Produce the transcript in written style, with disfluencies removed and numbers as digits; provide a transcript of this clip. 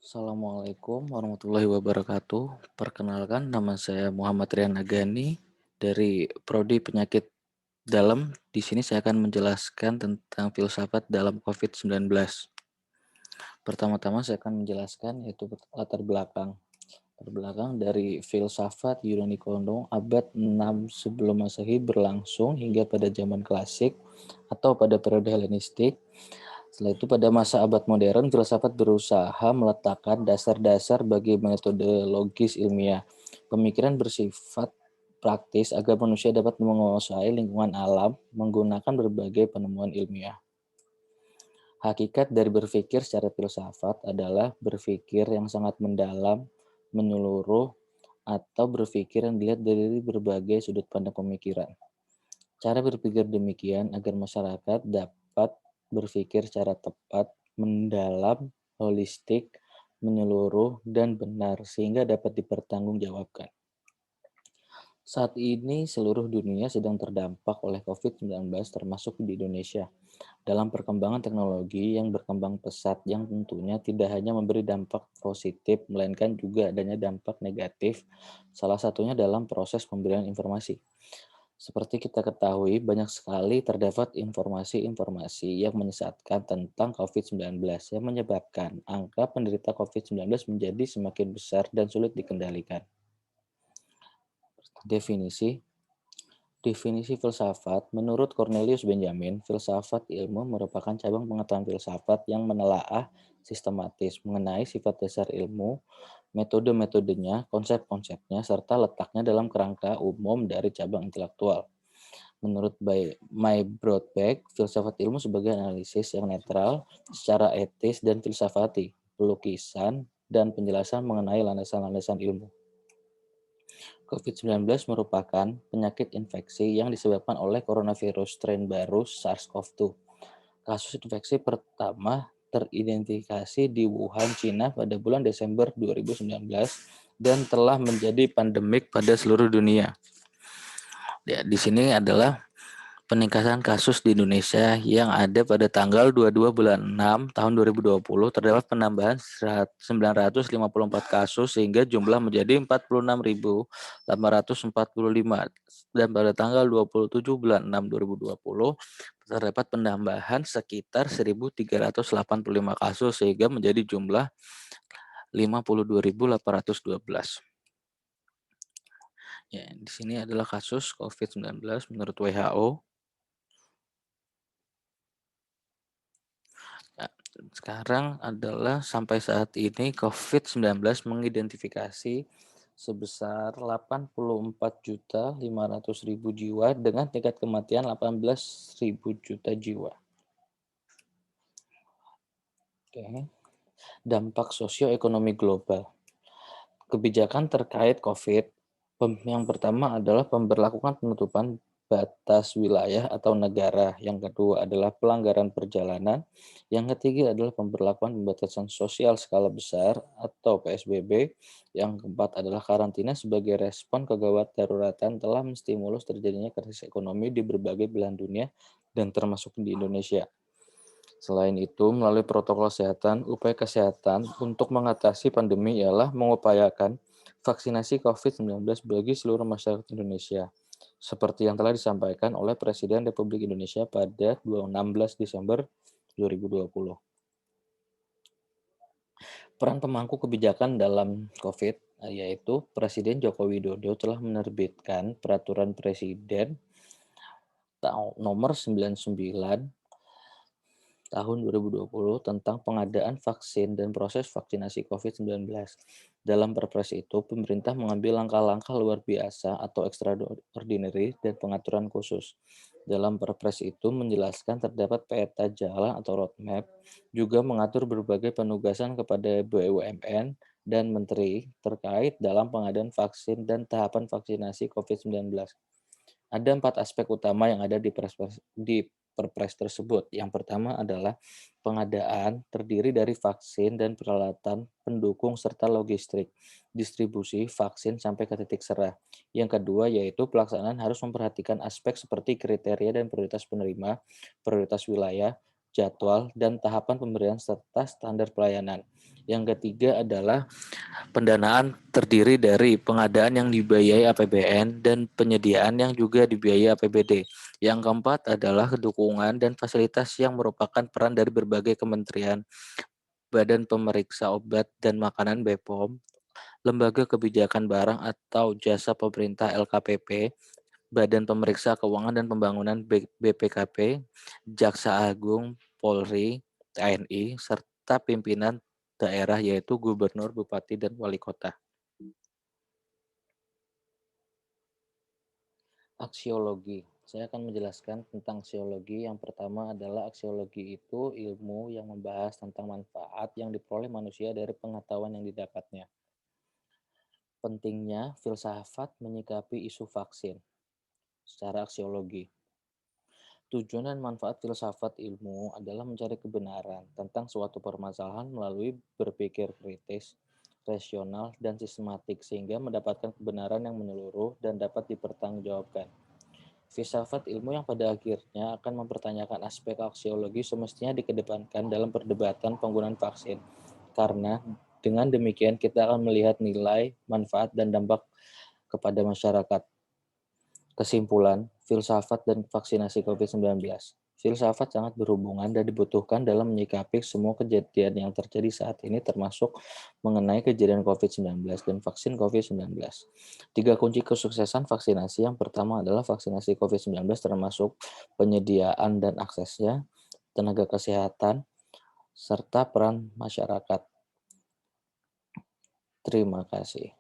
Assalamualaikum warahmatullahi wabarakatuh. Perkenalkan, nama saya Muhammad Rian Nagani dari Prodi Penyakit Dalam. Di sini saya akan menjelaskan tentang filsafat dalam COVID-19. Pertama-tama saya akan menjelaskan yaitu latar belakang. Latar belakang dari filsafat Yunani kuno abad 6 sebelum Masehi berlangsung hingga pada zaman klasik atau pada periode Helenistik. Setelah itu pada masa abad modern, filsafat berusaha meletakkan dasar-dasar bagi metodologis ilmiah. Pemikiran bersifat praktis agar manusia dapat menguasai lingkungan alam menggunakan berbagai penemuan ilmiah. Hakikat dari berpikir secara filsafat adalah berpikir yang sangat mendalam, menyeluruh, atau berpikir yang dilihat dari berbagai sudut pandang pemikiran. Cara berpikir demikian agar masyarakat dapat berpikir secara tepat, mendalam, holistik, menyeluruh, dan benar sehingga dapat dipertanggungjawabkan. Saat ini seluruh dunia sedang terdampak oleh COVID-19 termasuk di Indonesia. Dalam perkembangan teknologi yang berkembang pesat yang tentunya tidak hanya memberi dampak positif melainkan juga adanya dampak negatif, salah satunya dalam proses pemberian informasi. Seperti kita ketahui, banyak sekali terdapat informasi-informasi yang menyesatkan tentang COVID-19 yang menyebabkan angka penderita COVID-19 menjadi semakin besar dan sulit dikendalikan. Definisi Definisi filsafat, menurut Cornelius Benjamin, filsafat ilmu merupakan cabang pengetahuan filsafat yang menelaah sistematis mengenai sifat dasar ilmu, metode-metodenya, konsep-konsepnya, serta letaknya dalam kerangka umum dari cabang intelektual. Menurut My Broadback, filsafat ilmu sebagai analisis yang netral secara etis dan filsafati, pelukisan, dan penjelasan mengenai landasan-landasan ilmu. COVID-19 merupakan penyakit infeksi yang disebabkan oleh coronavirus strain baru SARS-CoV-2. Kasus infeksi pertama teridentifikasi di Wuhan, Cina pada bulan Desember 2019 dan telah menjadi pandemik pada seluruh dunia. Ya, di sini adalah peningkatan kasus di Indonesia yang ada pada tanggal 22 bulan 6 tahun 2020 terdapat penambahan 954 kasus sehingga jumlah menjadi 46.845 dan pada tanggal 27 bulan 6 2020 terdapat penambahan sekitar 1.385 kasus sehingga menjadi jumlah 52.812. Ya, di sini adalah kasus COVID-19 menurut WHO. Ya, sekarang adalah sampai saat ini COVID-19 mengidentifikasi sebesar 84.500.000 jiwa dengan tingkat kematian 18.000 juta jiwa. Oke. Dampak sosioekonomi global. Kebijakan terkait COVID yang pertama adalah pemberlakuan penutupan batas wilayah atau negara. Yang kedua adalah pelanggaran perjalanan. Yang ketiga adalah pemberlakuan pembatasan sosial skala besar atau PSBB. Yang keempat adalah karantina sebagai respon kegawat daruratan telah menstimulus terjadinya krisis ekonomi di berbagai belahan dunia dan termasuk di Indonesia. Selain itu, melalui protokol kesehatan, upaya kesehatan untuk mengatasi pandemi ialah mengupayakan vaksinasi COVID-19 bagi seluruh masyarakat Indonesia, seperti yang telah disampaikan oleh Presiden Republik Indonesia pada 16 Desember 2020. Peran pemangku kebijakan dalam COVID, yaitu Presiden Joko Widodo telah menerbitkan Peraturan Presiden nomor 99 tahun 2020 tentang pengadaan vaksin dan proses vaksinasi COVID-19. Dalam Perpres itu, pemerintah mengambil langkah-langkah luar biasa atau extraordinary dan pengaturan khusus. Dalam Perpres itu menjelaskan terdapat peta jalan atau roadmap, juga mengatur berbagai penugasan kepada BUMN dan menteri terkait dalam pengadaan vaksin dan tahapan vaksinasi COVID-19. Ada 4 aspek utama yang ada di Perpres tersebut. Yang pertama adalah pengadaan terdiri dari vaksin dan peralatan pendukung serta logistik, distribusi vaksin sampai ke titik serah. Yang kedua yaitu pelaksanaan harus memperhatikan aspek seperti kriteria dan prioritas penerima, prioritas wilayah, jadwal, dan tahapan pemberian serta standar pelayanan. Yang ketiga adalah pendanaan terdiri dari pengadaan yang dibiayai APBN dan penyediaan yang juga dibiayai APBD. Yang keempat adalah dukungan dan fasilitas yang merupakan peran dari berbagai kementerian, Badan Pemeriksa Obat dan Makanan BPOM, Lembaga Kebijakan Barang atau Jasa Pemerintah LKPP, Badan Pemeriksa Keuangan dan Pembangunan BPKP, Jaksa Agung, Polri, TNI, serta pimpinan daerah yaitu gubernur, bupati, dan wali kota. Aksiologi. Saya akan menjelaskan tentang aksiologi. Yang pertama adalah aksiologi itu ilmu yang membahas tentang manfaat yang diperoleh manusia dari pengetahuan yang didapatnya. Pentingnya filsafat menyikapi isu vaksin secara aksiologi. Tujuan dan manfaat filsafat ilmu adalah mencari kebenaran tentang suatu permasalahan melalui berpikir kritis, rasional, dan sistematik sehingga mendapatkan kebenaran yang menyeluruh dan dapat dipertanggungjawabkan. Filsafat ilmu yang pada akhirnya akan mempertanyakan aspek aksiologi semestinya dikedepankan dalam perdebatan penggunaan vaksin. Karena dengan demikian kita akan melihat nilai, manfaat, dan dampak kepada masyarakat. Kesimpulan, filsafat dan vaksinasi COVID-19. Filsafat sangat berhubungan dan dibutuhkan dalam menyikapi semua kejadian yang terjadi saat ini termasuk mengenai kejadian COVID-19 dan vaksin COVID-19. 3 kunci kesuksesan vaksinasi. Yang pertama adalah vaksinasi COVID-19 termasuk penyediaan dan aksesnya, tenaga kesehatan, serta peran masyarakat. Terima kasih.